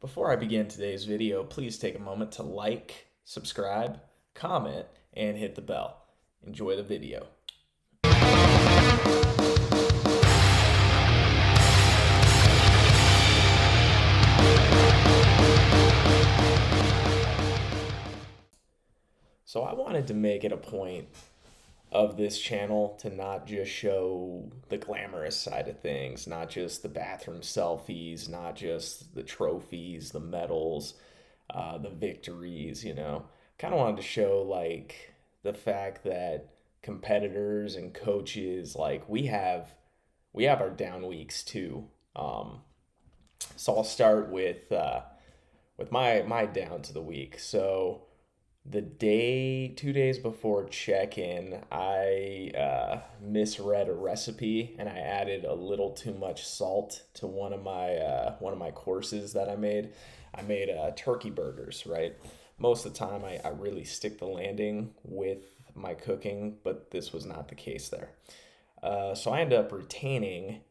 Before I begin today's video, please take a moment to like, subscribe, comment, and hit the bell. Enjoy the video. So I wanted to make it a point of this channel to not just show the glamorous side of things, not just the bathroom selfies, not just the trophies, the medals, the victories, Kind of wanted to show like the fact that competitors and coaches, like we have our down weeks too. So I'll start with my down to the week. So the 2 days before check-in, I misread a recipe and I added a little too much salt to one of my courses that I made. I made turkey burgers, right? Most of the time, I really stick the landing with my cooking, but this was not the case there. So I ended up retaining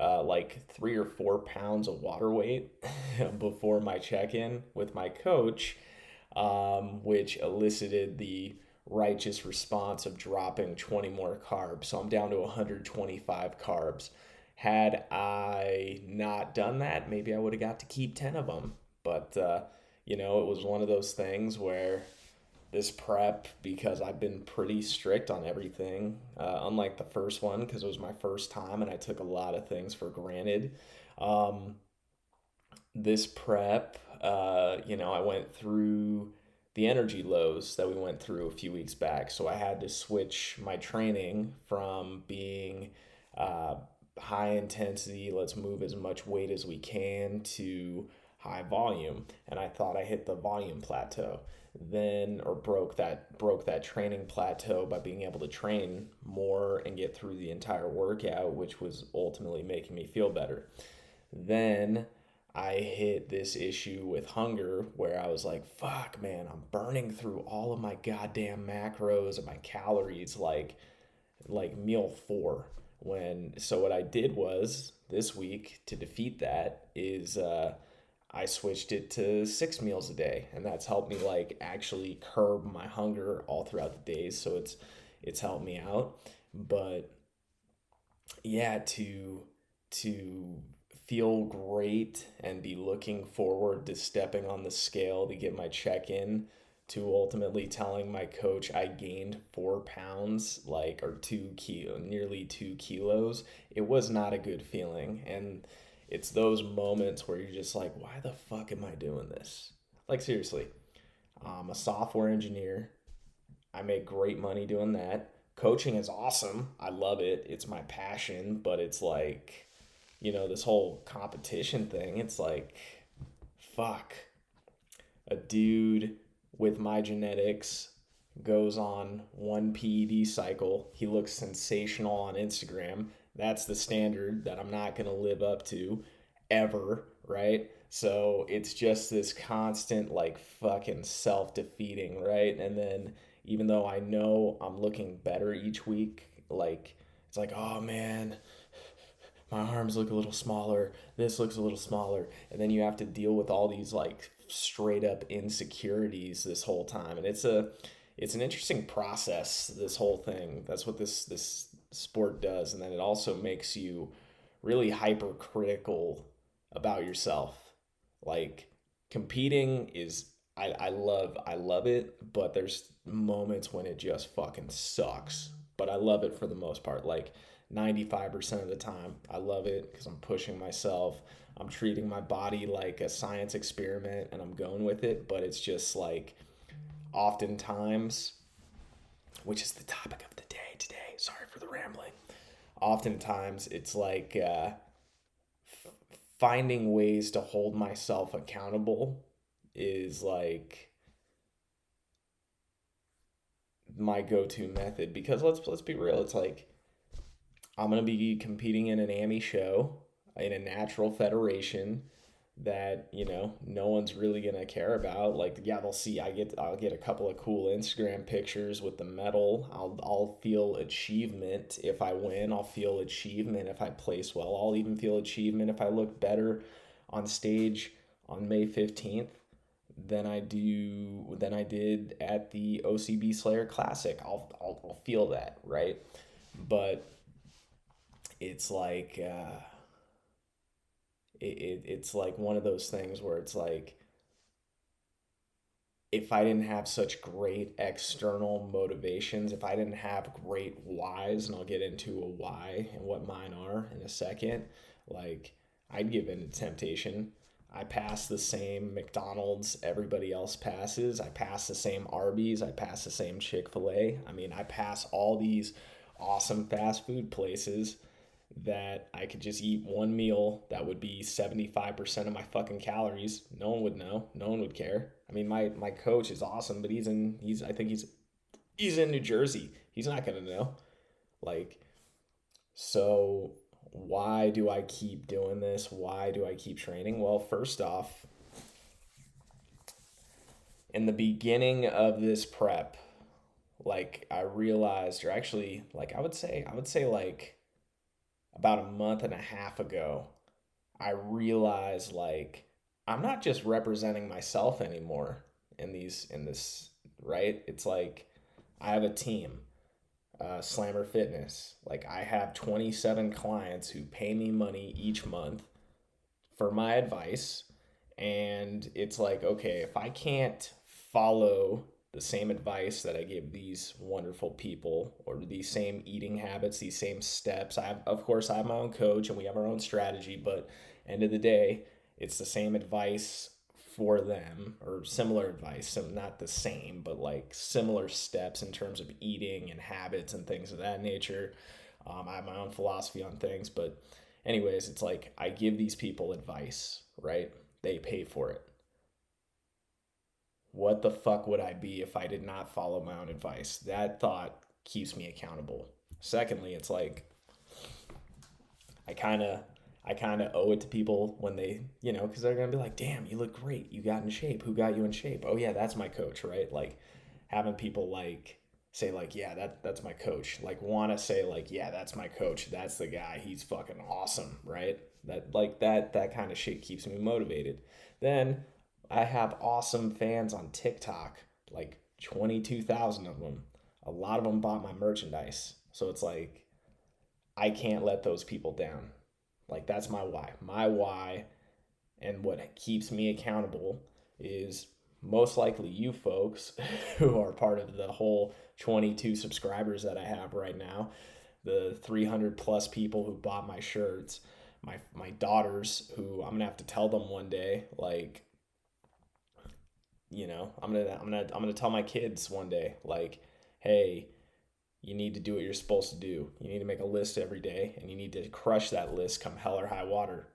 like 3 or 4 pounds of water weight before my check-in with my coach, which elicited the righteous response of dropping 20 more carbs. So I'm down to 125 carbs. Had I not done that, maybe I would have got to keep 10 of them. But, it was one of those things where this prep, because I've been pretty strict on everything, unlike the first one, because it was my first time and I took a lot of things for granted. Um, this prep, I went through the energy lows that we went through a few weeks back. So I had to switch my training from being uh, high intensity, let's move as much weight as we can, to high volume. And I thought I hit the volume plateau. Then, or broke that training plateau by being able to train more and get through the entire workout, which was ultimately making me feel better. Then I hit this issue with hunger where I was like, fuck, man, I'm burning through all of my goddamn macros and my calories like meal four. What I did was this week to defeat that is I switched it to 6 meals a day, and that's helped me like actually curb my hunger all throughout the days. So it's helped me out. But yeah, to feel great and be looking forward to stepping on the scale to get my check in, to ultimately telling my coach I gained 4 pounds, like, or 2 kilo, nearly 2 kilos. It was not a good feeling. And it's those moments where you're just like, why the fuck am I doing this? Like, seriously, I'm a software engineer. I make great money doing that. Coaching is awesome. I love it. It's my passion, but it's like, this whole competition thing, it's like, fuck. A dude with my genetics goes on one PED cycle. He looks sensational on Instagram. That's the standard that I'm not going to live up to ever, right? So it's just this constant, like, fucking self defeating, right? And then even though I know I'm looking better each week, like, it's like, oh man, my arms look a little smaller, this looks a little smaller, and then you have to deal with all these like straight up insecurities this whole time. And it's an interesting process, this whole thing. That's what this sport does. And then it also makes you really hypercritical about yourself. Like, competing is, I love it, but there's moments when it just fucking sucks. But I love it for the most part. Like 95% of the time, I love it because I'm pushing myself. I'm treating my body like a science experiment and I'm going with it. But it's just like, oftentimes, which is the topic of the day today. Sorry for the rambling. Oftentimes, it's like finding ways to hold myself accountable is like my go-to method, because let's be real. It's like I'm gonna be competing in an AMI show in a natural federation that no one's really gonna care about. Like, yeah, they'll see I'll get a couple of cool Instagram pictures with the medal. I'll feel achievement if I win. I'll feel achievement if I place well. I'll even feel achievement if I look better on stage on May 15th than I did at the OCB Slayer Classic. I'll feel that, right? But it's like it's like one of those things where it's like, if I didn't have such great external motivations, if I didn't have great whys, and I'll get into a why and what mine are in a second, like, I'd give in to temptation. I pass the same McDonald's everybody else passes. I pass the same Arby's. I pass the same Chick-fil-A. I mean, I pass all these awesome fast food places that I could just eat one meal that would be 75% of my fucking calories. No one would know. No one would care. I mean, my coach is awesome, but I think he's in New Jersey. He's not going to know. Like, so why do I keep doing this? Why do I keep training? Well, first off, in the beginning of this prep, like, I realized, or actually, like, I would say like about a month and a half ago, I realized, like, I'm not just representing myself anymore in this, right? It's like I have a team, Slammer Fitness. Like, I have 27 clients who pay me money each month for my advice. And it's like, okay, if I can't follow the same advice that I give these wonderful people, or these same eating habits, these same steps, of course, I have my own coach and we have our own strategy, but end of the day, it's the same advice for them, or similar advice. So not the same, but like similar steps in terms of eating and habits and things of that nature. I have my own philosophy on things, but anyways, it's like I give these people advice, right? They pay for it. What the fuck would I be if I did not follow my own advice? That thought keeps me accountable. Secondly, it's like I kind of I kind of owe it to people when they, because they're going to be like, "Damn, you look great. You got in shape. Who got you in shape?" "Oh yeah, that's my coach," right? Like, having people like say like, "Yeah, that's my coach." Like, want to say like, "Yeah, that's my coach. That's the guy. He's fucking awesome," right? That kind of shit keeps me motivated. Then I have awesome fans on TikTok, like 22,000 of them. A lot of them bought my merchandise. So it's like, I can't let those people down. Like, that's my why. My why, and what keeps me accountable, is most likely you folks who are part of the whole 22 subscribers that I have right now, the 300 plus people who bought my shirts, my daughters, who I'm gonna have to tell them one day, like, I'm gonna tell my kids one day, like, "Hey, you need to do what you're supposed to do. You need to make a list every day, and you need to crush that list come hell or high water.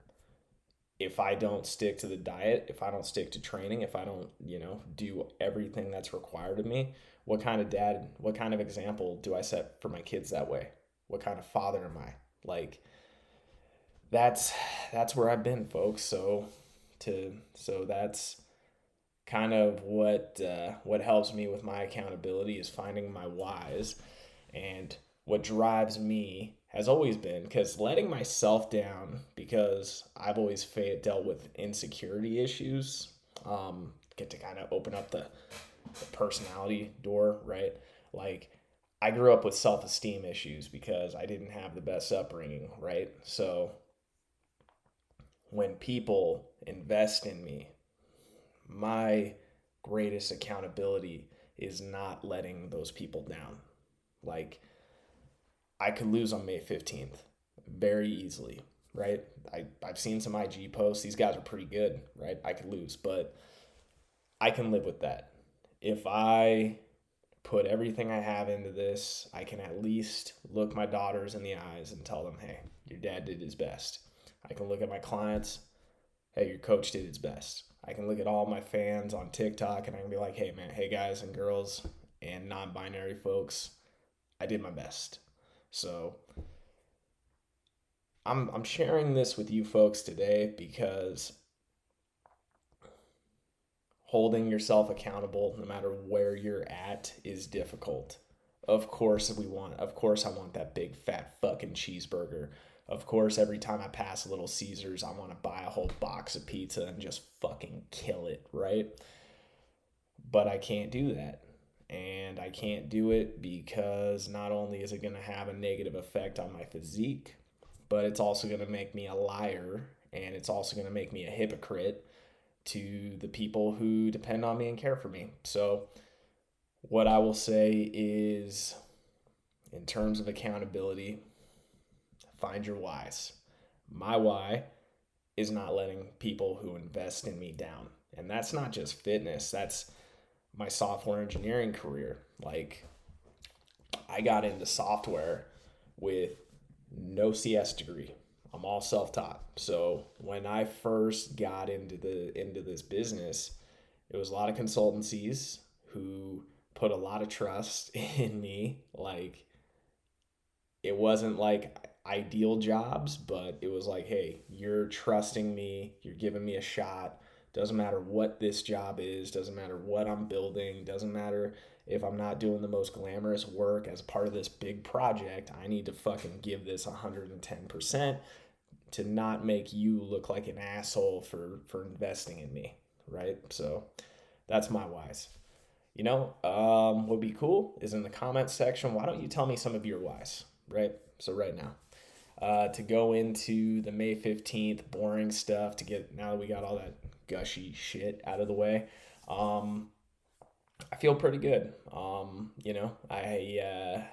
If I don't stick to the diet, if I don't stick to training, if I don't, do everything that's required of me, what kind of dad, what kind of example do I set for my kids that way? What kind of father am I?" Like, that's that's where I've been, folks. So that's kind of what helps me with my accountability, is finding my whys. And what drives me has always been, because letting myself down, because I've always dealt with insecurity issues, get to kind of open up the personality door, right? Like, I grew up with self-esteem issues because I didn't have the best upbringing, right? So when people invest in me, my greatest accountability is not letting those people down. Like, I could lose on May 15th very easily, right? I've seen some IG posts. These guys are pretty good, right? I could lose, but I can live with that. If I put everything I have into this, I can at least look my daughters in the eyes and tell them, "Hey, your dad did his best." I can look at my clients, "Hey, your coach did his best." I can look at all my fans on TikTok and I can be like, "Hey man, hey guys and girls and non-binary folks, I did my best." So I'm sharing this with you folks today because holding yourself accountable, no matter where you're at, is difficult. Of course I want that big fat fucking cheeseburger. Of course, every time I pass a Little Caesars, I want to buy a whole box of pizza and just fucking kill it, right? But I can't do that. And I can't do it because not only is it going to have a negative effect on my physique, but it's also going to make me a liar, and it's also going to make me a hypocrite to the people who depend on me and care for me. So, what I will say is, in terms of accountability, find your whys. My why is not letting people who invest in me down. And that's not just fitness, that's my software engineering career. Like, I got into software with no CS degree. I'm all self-taught. So when I first got into this business, it was a lot of consultancies who put a lot of trust in me. Like, it wasn't like ideal jobs, but it was like, hey, you're trusting me, you're giving me a shot. Doesn't matter what this job is, doesn't matter what I'm building, doesn't matter if I'm not doing the most glamorous work as part of this big project. I need to fucking give this 110% to not make you look like an asshole for investing in me, right? So that's my whys. What'd be cool is in the comments section. Why don't you tell me some of your whys, right? So right now, to go into the May 15th boring stuff, to get, now that we got all that gushy shit out of the way, I feel pretty good. I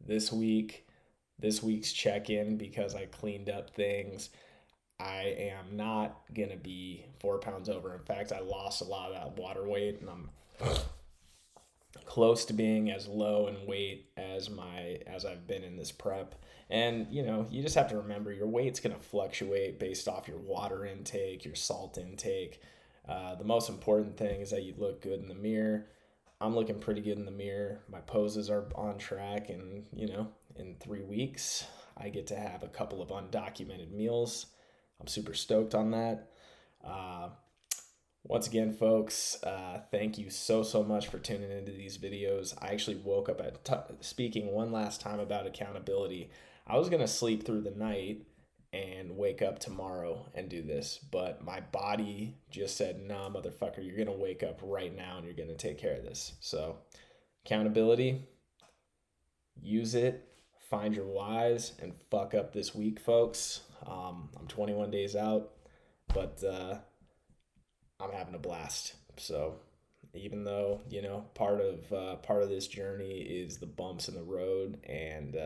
this week's check-in, because I cleaned up things, I am not gonna be 4 pounds over. In fact, I lost a lot of that water weight, and I'm close to being as low in weight as I've been in this prep. And you just have to remember your weight's going to fluctuate based off your water intake, your salt intake. The most important thing is that you look good in the mirror. I'm looking pretty good in the mirror. My poses are on track, and in 3 weeks I get to have a couple of undocumented meals. I'm super stoked on that. Once again, folks, thank you so much for tuning into these videos. I actually woke up speaking one last time about accountability. I was going to sleep through the night and wake up tomorrow and do this, but my body just said, nah, motherfucker, you're going to wake up right now and you're going to take care of this. So accountability, use it, find your whys, and fuck up this week, folks. I'm 21 days out, but I'm having a blast. So even though part of this journey is the bumps in the road, and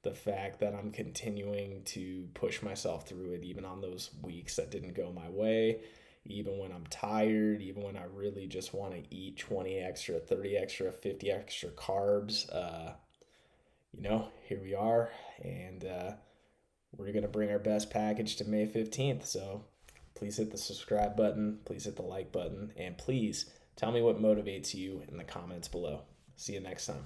the fact that I'm continuing to push myself through it, even on those weeks that didn't go my way, even when I'm tired, even when I really just want to eat 20 extra, 30 extra, 50 extra carbs, here we are, and we're going to bring our best package to May 15th. So please hit the subscribe button, please hit the like button, and please tell me what motivates you in the comments below. See you next time.